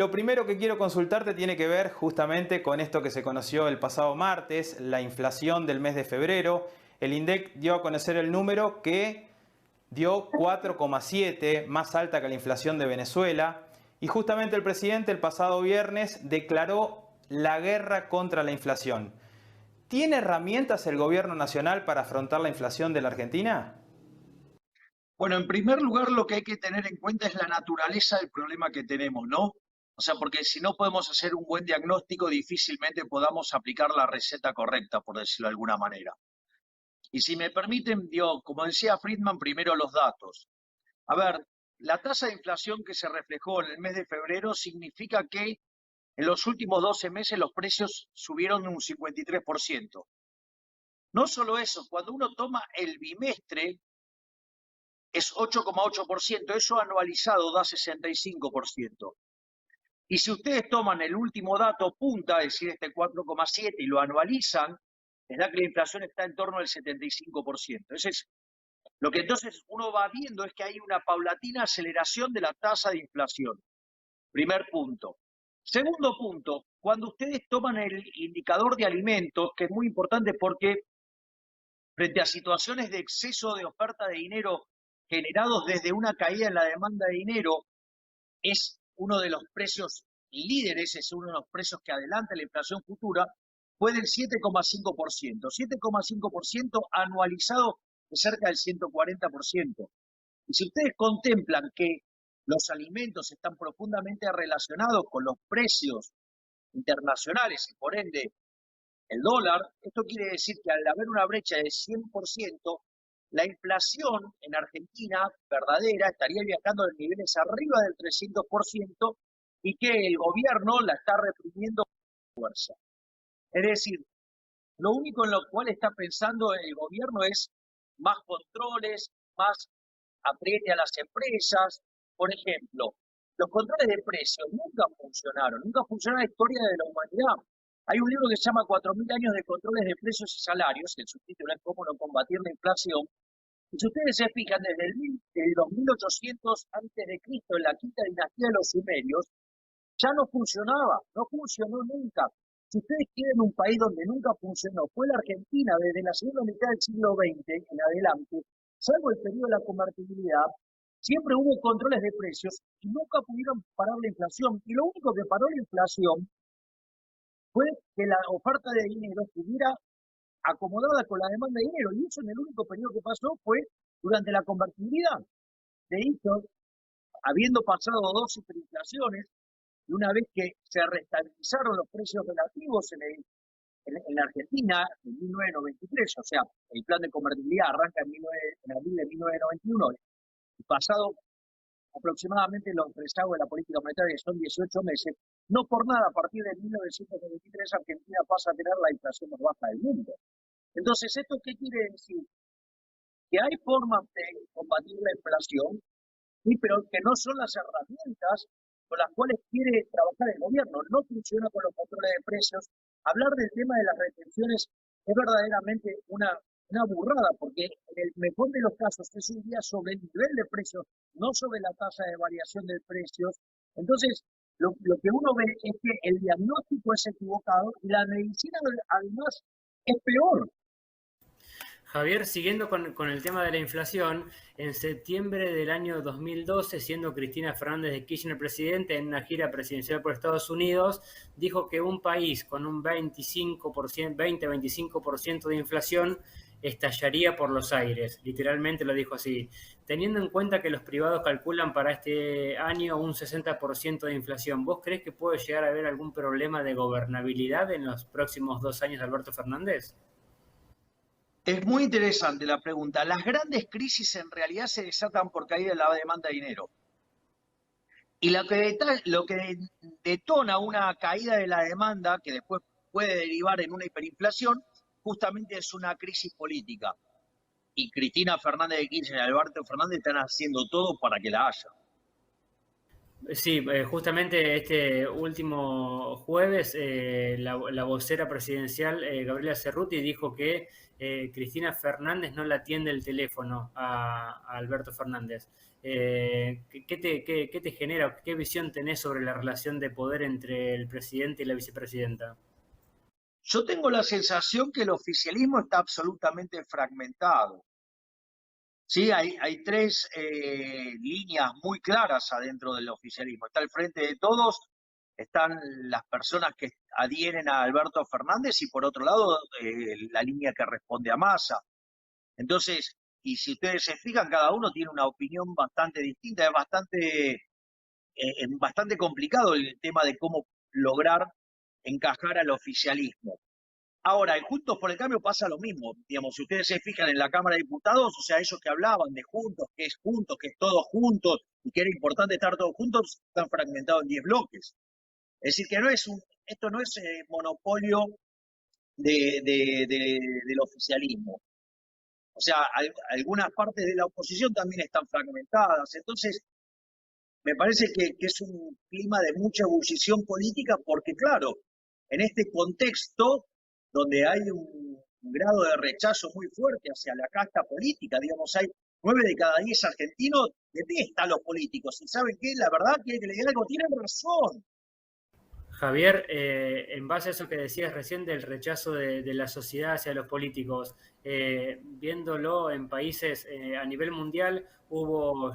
Lo primero que quiero consultarte tiene que ver justamente con esto que se conoció el pasado martes, la inflación del mes de febrero. El INDEC dio a conocer el número que dio 4,7, más alta que la inflación de Venezuela. Y justamente el presidente el pasado viernes declaró la guerra contra la inflación. ¿Tiene herramientas el gobierno nacional para afrontar la inflación de la Argentina? Bueno, en primer lugar, lo que hay que tener en cuenta es la naturaleza del problema que tenemos, ¿no? O sea, porque si no podemos hacer un buen diagnóstico, difícilmente podamos aplicar la receta correcta, por decirlo de alguna manera. Y si me permiten, yo, como decía Friedman, primero los datos. A ver, la tasa de inflación que se reflejó en el mes de febrero significa que en los últimos 12 meses los precios subieron un 53%. No solo eso, cuando uno toma el bimestre, es 8,8%, eso anualizado da 65%. Y si ustedes toman el último dato punta, es decir, este 4,7 y lo anualizan, les da que la inflación está en torno al 75%. Lo que entonces uno va viendo es que hay una paulatina aceleración de la tasa de inflación. Primer punto. Segundo punto, cuando ustedes toman el indicador de alimentos, que es muy importante porque frente a situaciones de exceso de oferta de dinero generados desde una caída en la demanda de dinero, es uno de los precios líderes, es uno de los precios que adelanta la inflación futura, fue del 7,5%. 7,5% anualizado de cerca del 140%. Y si ustedes contemplan que los alimentos están profundamente relacionados con los precios internacionales y por ende el dólar, esto quiere decir que al haber una brecha de 100%, la inflación en Argentina verdadera estaría viajando a niveles arriba del 300% y que el gobierno la está reprimiendo con fuerza. Es decir, lo único en lo cual está pensando el gobierno es más controles, más apriete a las empresas. Por ejemplo, los controles de precios nunca funcionaron en la historia de la humanidad. Hay un libro que se llama 4.000 años de controles de precios y salarios, el subtítulo es Cómo no combatir la inflación. Y si ustedes se fijan, desde los 1800 antes de Cristo, en la quinta dinastía de los sumerios, ya no funcionaba, no funcionó nunca. Si ustedes quieren un país donde nunca funcionó, fue la Argentina desde la segunda mitad del siglo XX en adelante, salvo el periodo de la convertibilidad, siempre hubo controles de precios y nunca pudieron parar la inflación. Y lo único que paró la inflación fue que la oferta de dinero estuviera acomodada con la demanda de dinero. Y eso en el único periodo que pasó fue durante la convertibilidad. De hecho, habiendo pasado dos hiperinflaciones, y una vez que se restabilizaron los precios relativos en Argentina en 1993, o sea, el plan de convertibilidad arranca en abril de 1991, y pasado aproximadamente los rezagos de la política monetaria, que son 18 meses, no por nada, a partir de 1993 Argentina pasa a tener la inflación más baja del mundo. Entonces, ¿esto qué quiere decir? Que hay formas de combatir la inflación, sí, pero que no son las herramientas con las cuales quiere trabajar el gobierno. No funciona con los controles de precios. Hablar del tema de las retenciones es verdaderamente una burrada, porque en el mejor de los casos es un día sobre el nivel de precios, no sobre la tasa de variación de precios. Entonces, lo que uno ve es que el diagnóstico es equivocado y la medicina además es peor. Javier, siguiendo con el tema de la inflación, en septiembre del año 2012, siendo Cristina Fernández de Kirchner presidente en una gira presidencial por Estados Unidos, dijo que un país con un 20-25% de inflación estallaría por los aires. Literalmente lo dijo así. Teniendo en cuenta que los privados calculan para este año un 60% de inflación, ¿vos crees que puede llegar a haber algún problema de gobernabilidad en los próximos 2 años de Alberto Fernández? Es muy interesante la pregunta. Las grandes crisis en realidad se desatan por caída de la demanda de dinero. Y lo que detona una caída de la demanda, que después puede derivar en una hiperinflación, justamente es una crisis política. Y Cristina Fernández de Kirchner y Alberto Fernández están haciendo todo para que la haya. Sí, justamente este último jueves la vocera presidencial Gabriela Cerruti dijo que Cristina Fernández no le atiende el teléfono a Alberto Fernández. ¿Qué te genera, qué visión tenés sobre la relación de poder entre el presidente y la vicepresidenta? Yo tengo la sensación que el oficialismo está absolutamente fragmentado. Sí, hay tres líneas muy claras adentro del oficialismo. Está el Frente de Todos, están las personas que adhieren a Alberto Fernández y por otro lado la línea que responde a Massa. Entonces, y si ustedes se fijan, cada uno tiene una opinión bastante distinta, es bastante complicado el tema de cómo lograr encajar al oficialismo. Ahora, en Juntos por el Cambio pasa lo mismo. Digamos, si ustedes se fijan en la Cámara de Diputados, o sea, ellos que hablaban de juntos, que es todos juntos, y que era importante estar todos juntos, están fragmentados en 10 bloques. Es decir, que esto no es monopolio del oficialismo. O sea, algunas partes de la oposición también están fragmentadas. Entonces, me parece que es un clima de mucha ebullición política porque, claro, en este contexto donde hay un grado de rechazo muy fuerte hacia la casta política, digamos, hay 9 de cada 10 argentinos detestan a los políticos y ¿saben qué? La verdad que le diga algo, tienen razón. Javier, en base a eso que decías recién del rechazo de la sociedad hacia los políticos, viéndolo en países a nivel mundial, hubo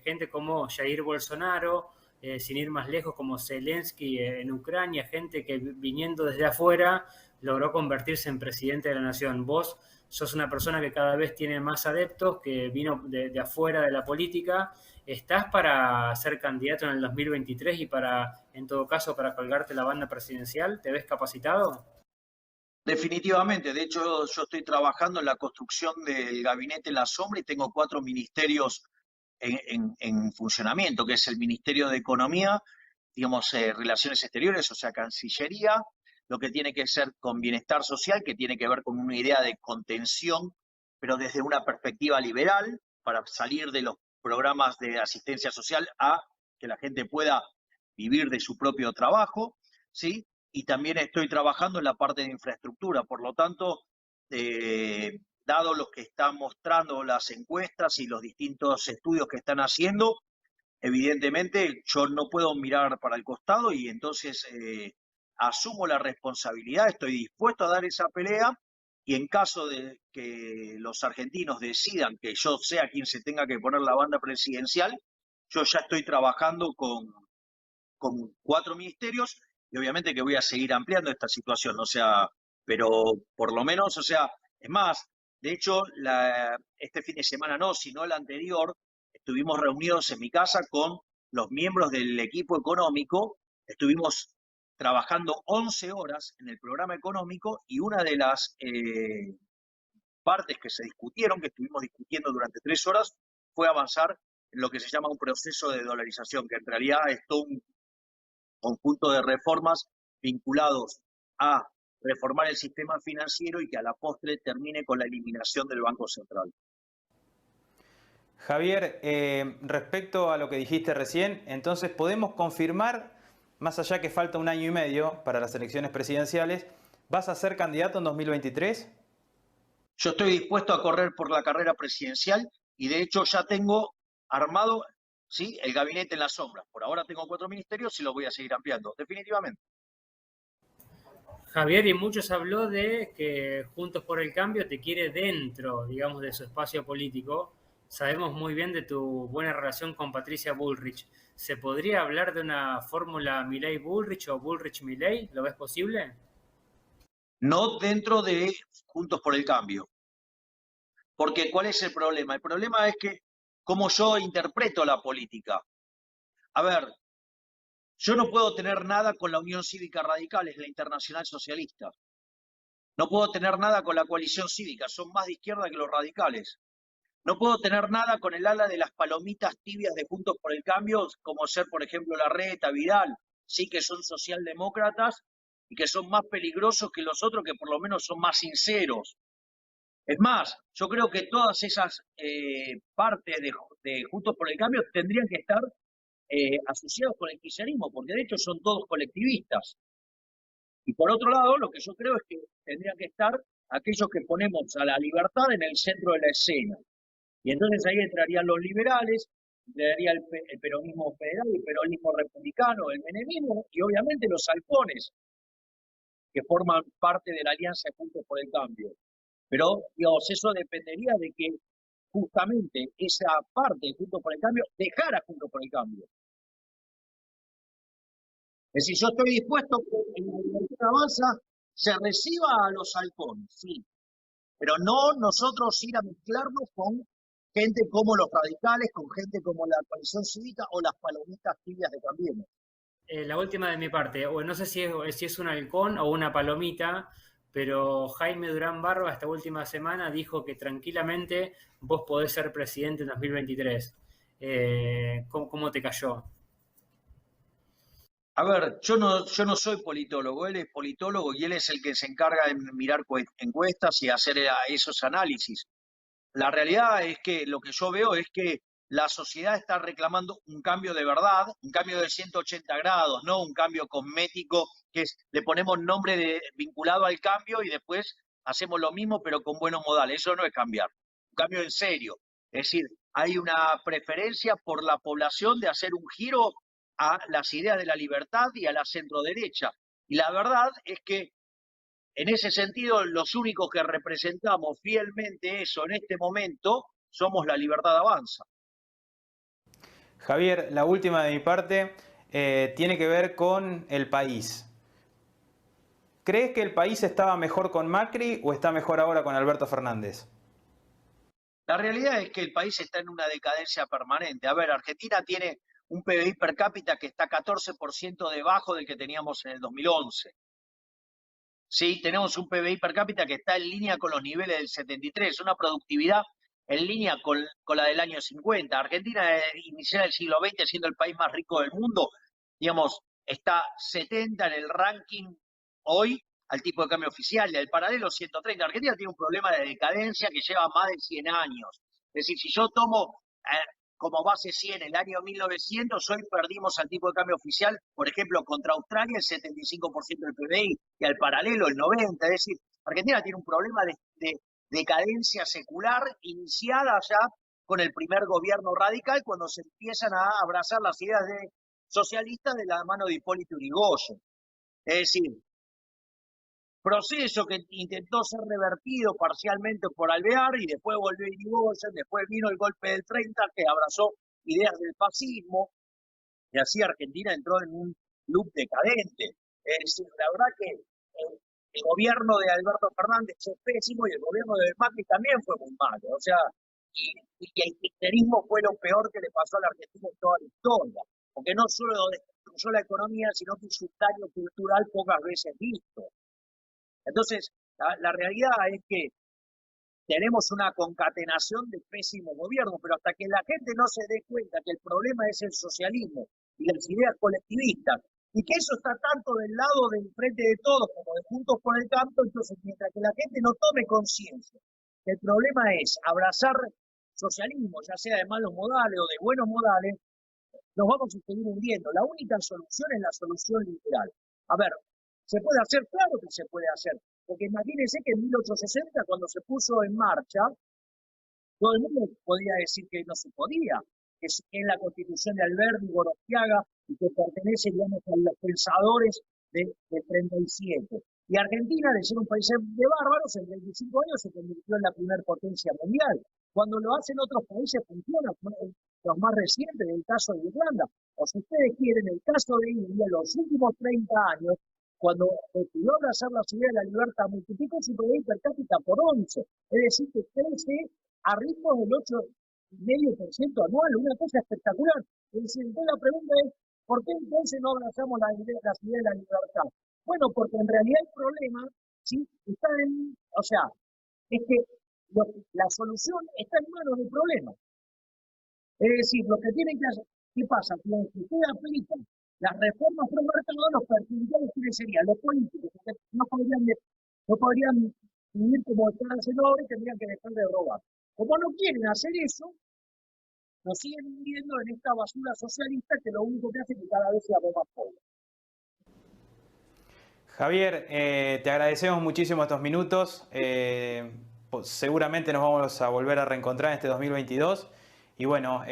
gente como Jair Bolsonaro, sin ir más lejos, como Zelensky en Ucrania, gente que viniendo desde afuera logró convertirse en presidente de la nación. Vos sos una persona que cada vez tiene más adeptos, que vino de afuera de la política. ¿Estás para ser candidato en el 2023 y para, en todo caso, para colgarte la banda presidencial? ¿Te ves capacitado? Definitivamente, de hecho yo estoy trabajando en la construcción del gabinete en la sombra y tengo 4 ministerios en funcionamiento, que es el Ministerio de Economía, digamos, Relaciones Exteriores, o sea, Cancillería, lo que tiene que ser con bienestar social, que tiene que ver con una idea de contención, pero desde una perspectiva liberal, para salir de los programas de asistencia social a que la gente pueda vivir de su propio trabajo, ¿sí? Y también estoy trabajando en la parte de infraestructura, por lo tanto, dado lo que están mostrando las encuestas y los distintos estudios que están haciendo, evidentemente yo no puedo mirar para el costado y entonces asumo la responsabilidad, estoy dispuesto a dar esa pelea y en caso de que los argentinos decidan que yo sea quien se tenga que poner la banda presidencial, yo ya estoy trabajando con 4 ministerios y obviamente que voy a seguir ampliando esta situación, o sea, pero por lo menos, o sea, es más, de hecho, este fin de semana no, sino el anterior, estuvimos reunidos en mi casa con los miembros del equipo económico, estuvimos trabajando 11 horas en el programa económico y una de las partes que se discutieron, que estuvimos discutiendo durante 3 horas, fue avanzar en lo que se llama un proceso de dolarización, que en realidad es todo un conjunto de reformas vinculados a reformar el sistema financiero y que a la postre termine con la eliminación del Banco Central. Javier, respecto a lo que dijiste recién, entonces podemos confirmar, más allá que falta 1 año y medio para las elecciones presidenciales, ¿vas a ser candidato en 2023? Yo estoy dispuesto a correr por la carrera presidencial y de hecho ya tengo armado, ¿sí?, el gabinete en las sombras. Por ahora tengo 4 ministerios y los voy a seguir ampliando, definitivamente. Javier, y muchos habló de que Juntos por el Cambio te quiere dentro, digamos, de su espacio político. Sabemos muy bien de tu buena relación con Patricia Bullrich. ¿Se podría hablar de una fórmula Milei-Bullrich o Bullrich-Milei? ¿Lo ves posible? No dentro de Juntos por el Cambio. Porque ¿cuál es el problema? El problema es que cómo yo interpreto la política. A ver, yo no puedo tener nada con la Unión Cívica Radical, es la Internacional Socialista. No puedo tener nada con la coalición cívica, son más de izquierda que los radicales. No puedo tener nada con el ala de las palomitas tibias de Juntos por el Cambio, como ser, por ejemplo, Larreta, Vidal, sí que son socialdemócratas y que son más peligrosos que los otros, que por lo menos son más sinceros. Es más, yo creo que todas esas partes de Juntos por el Cambio tendrían que estar asociados con el kirchnerismo, porque de hecho son todos colectivistas. Y por otro lado, lo que yo creo es que tendrían que estar aquellos que ponemos a la libertad en el centro de la escena. Y entonces ahí entrarían los liberales, entraría el peronismo federal, el peronismo republicano, el menemismo y obviamente los halcones, que forman parte de la alianza Juntos por el Cambio. Pero, digamos, eso dependería de que justamente esa parte de Juntos por el Cambio dejara Juntos por el Cambio. Es decir, yo estoy dispuesto que en la Libertad Avanza se reciba a los halcones, sí, pero no nosotros ir a mezclarnos con gente como los radicales, con gente como la coalición cívica o las palomitas tibias de Cambiemos. La última de mi parte, o no sé si es un halcón o una palomita, pero Jaime Durán Barba esta última semana dijo que tranquilamente vos podés ser presidente en 2023. ¿Cómo te cayó? A ver, yo no soy politólogo, él es politólogo y él es el que se encarga de mirar encuestas y hacer esos análisis. La realidad es que lo que yo veo es que la sociedad está reclamando un cambio de verdad, un cambio de 180 grados, no un cambio cosmético que le ponemos nombre vinculado al cambio y después hacemos lo mismo pero con buenos modales. Eso no es cambiar, un cambio en serio. Es decir, hay una preferencia por la población de hacer un giro a las ideas de la libertad y a la centroderecha. Y la verdad es que en ese sentido, los únicos que representamos fielmente eso en este momento somos la Libertad Avanza. Javier, la última de mi parte tiene que ver con el país. ¿Crees que el país estaba mejor con Macri o está mejor ahora con Alberto Fernández? La realidad es que el país está en una decadencia permanente. A ver, Argentina tiene un PBI per cápita que está 14% debajo del que teníamos en el 2011. Sí, tenemos un PBI per cápita que está en línea con los niveles del 73, una productividad en línea con la del año 50. Argentina inició el siglo XX siendo el país más rico del mundo, digamos, está 70 en el ranking hoy al tipo de cambio oficial, y al paralelo 130. Argentina tiene un problema de decadencia que lleva más de 100 años. Es decir, si yo tomo como base 100 el año 1900, hoy perdimos al tipo de cambio oficial, por ejemplo, contra Australia el 75% del PBI y al paralelo el 90%. Es decir, Argentina tiene un problema de decadencia secular iniciada ya con el primer gobierno radical cuando se empiezan a abrazar las ideas socialistas de la mano de Hipólito Yrigoyen. Es decir, proceso que intentó ser revertido parcialmente por Alvear y después volvió Irigoyen, después vino el golpe del 30 que abrazó ideas del fascismo y así Argentina entró en un loop decadente. Es decir, la verdad que el gobierno de Alberto Fernández fue pésimo y el gobierno de Macri también fue muy malo. O sea, y el kirchnerismo fue lo peor que le pasó a la Argentina en toda la historia, porque no solo destruyó la economía, sino que hizo un daño cultural pocas veces visto. Entonces, la realidad es que tenemos una concatenación de pésimos gobiernos, pero hasta que la gente no se dé cuenta que el problema es el socialismo y las ideas colectivistas, y que eso está tanto del lado del Frente de Todos como de Juntos por el Cambio, entonces mientras que la gente no tome conciencia que el problema es abrazar socialismo, ya sea de malos modales o de buenos modales, nos vamos a seguir hundiendo. La única solución es la solución liberal. A ver, ¿se puede hacer? Claro que se puede hacer. Porque imagínense que en 1860, cuando se puso en marcha, todo el mundo podía decir que no se podía, que es la constitución de Alberti y Gorostiaga y que pertenece, digamos, a los pensadores del 37. Y Argentina, de ser un país de bárbaros, en 25 años se convirtió en la primera potencia mundial. Cuando lo hacen otros países funciona, los más recientes, el caso de Irlanda. O si ustedes quieren, el caso de India, en los últimos 30 años, cuando decidió abrazar la ciudad de la libertad, multiplicó su PIB per cápita por 11. Es decir, que crece a ritmos del 8,5% anual, una cosa espectacular. Es decir, entonces la pregunta es, ¿por qué entonces no abrazamos la ciudad de la libertad? Bueno, porque en realidad el problema, ¿sí?, está o sea, es que la solución está en manos del problema. Es decir, lo que tienen que hacer, ¿qué pasa? Que si usted aplica las reformas pro mercado, los perjudiciales quiénes serían los políticos, que no podrían vivir como están haciendo ahora y tendrían que dejar de robar. Como no quieren hacer eso, nos siguen hundiendo en esta basura socialista que lo único que hace es que cada vez seamos más pobres. Javier, te agradecemos muchísimo estos minutos. Seguramente nos vamos a volver a reencontrar en este 2022. Y bueno,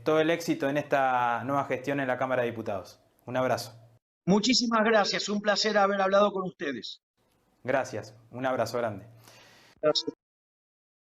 todo el éxito en esta nueva gestión en la Cámara de Diputados. Un abrazo. Muchísimas gracias, un placer haber hablado con ustedes. Gracias, un abrazo grande. Gracias.